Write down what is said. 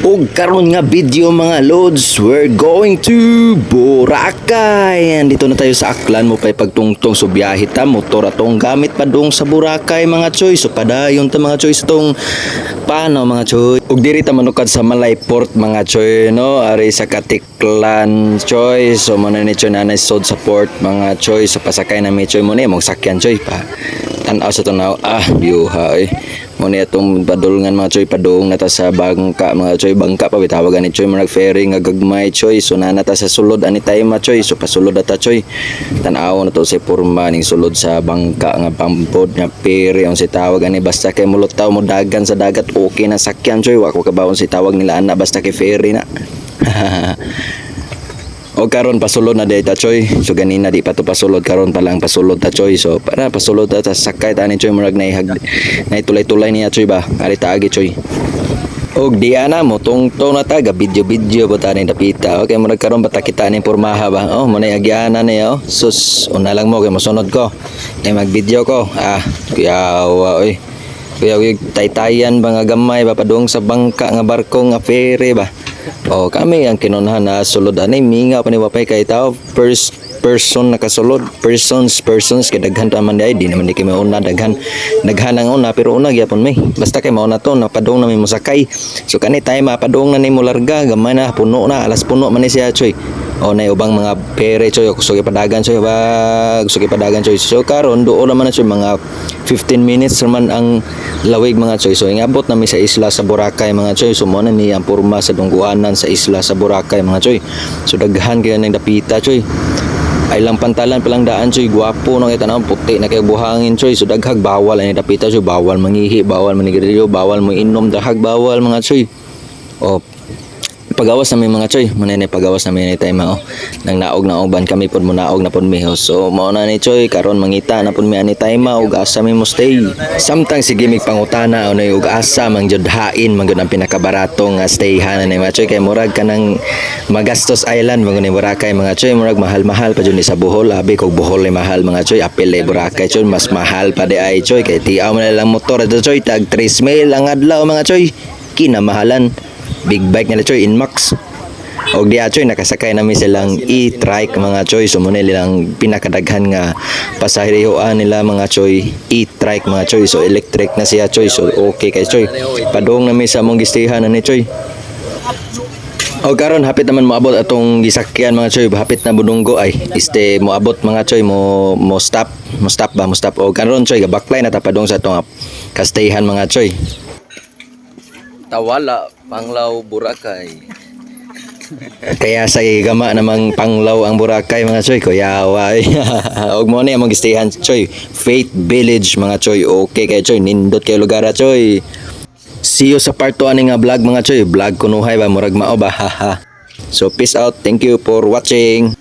Og karon nga video mga lods, we're going to Boracay. Dito na tayo sa Aklan mo pa'y pagtungtong so biyahe ta motor atong gamit pa dong sa Boracay mga choy. So padayon ta mga choy itong paano mga choy. Og diri ta manukad sa Malayport mga choy no, ari sa Katiklan choy. So mo na ni choy nanay sod support mga choy. So pasakay na mi choy mo ni mong sakyan choy pa. Tanaw sa tunaw biuha Muna itong padulngan mga choy, padung nata sa bangka mga choy, bangka pa bitawagan ni choy, marag ferry nga gagmay choy, so nanata sa sulod ani tayo mga choy, so pasulod ata choy, tanaw na to si porma ning sulod sa bangka nga pampod nga ferry, ang si tawag ani basta kay mulutaw mo dagan sa dagat, okay na sakyan choy, wako kabawon si tawag nila ana basta kay ferry na. O karon pasulod na data choy. So ganina di pa to pasulod, karon pa lang pasulod ta choy. So para pasulod ta sakay ta ni choy murag nay tulay-tulay niya choy ba. Ari ta agi choy. Og di ana mo tungtong na ta ga video ba ta ni dapita. Okay murag karon pa ta kita ni pormaha ba. Oh mo nay agiana ni Sus una lang mo kay mosunod ko. Ay mag-video ko. Kuya oy. Kuya taytayan ba nga gamay ba padung sa bangka nga barko nga ferry ba. O kami ang kinunhan na sulod anay minga pa ni wapay kay tao first person nakasulod persons kay daghan ta man di naman di kay mauna daghan ang una pero una gyapon may basta kay mauna to napadong na may musakay so kani tayo mapadong na ni mo larga gamay na puno na alas puno man ni siya choy o nay ubang mga pere choy kusugi padagan choy so karon duol naman na choy mga 15 minutes naman ang lawig mga choy so ingabot na mi sa isla sa Boracay mga choy so mo na mi ang porma sa dungguanan sa isla sa Boracay mga choy so daghan kay nang dapita choy ay lang pantalan palang daan choy gwapo no kita na puti na kay buhangin choy so daghag bawal ani dapita choy bawal mangihi bawal manigrilyo bawal mo inom daghag bawal mga choy o pagawas na may mga choy manene pagawas na may time nang naog na uban kami pud mo naog na pud mi so mao na ni choy karon mangita na pud mi ani time ug asa mi mo stay samtang sige mig pangutana unay ug asa man jud hain man jud ang pinakabarato nga stayhan ani mga choy kay murag kanang Magastos Island mga ni Boracay mga choy murag mahal pa jud ni sa Bohol abi kog Bohol ay mahal mga choy apil ay Boracay choy mas mahal pa di ay choy kay tiaw man lang motor dito choy tag 3,000 ang adlaw mga choy kinamahalan big bike nila choy Inmax og diya choy nakasakay namin silang e-trike mga choy so muna nilang pinakadaghan nga pasaherihoan nila mga choy e-trike mga choy so electric na siya choy so okay kay choy padong namin sa mong gistihan na ni choy o karon hapit naman moabot atong gisakyan mga choy hapit na budunggo ay moabot mga choy mo stop o karon choy backline na tapadong sa atong kastayhan mga choy Tawala, Panglao, Boracay. Kaya sa igama namang Panglao ang Boracay mga choy, kuya way. Og mo na among gistihan choy, Faith Village mga choy. Okay kay choy, nindot kay lugar choy. See you sa part 2 ani nga vlog mga choy. Vlog kunuhay ba murag mao ba. So peace out. Thank you for watching.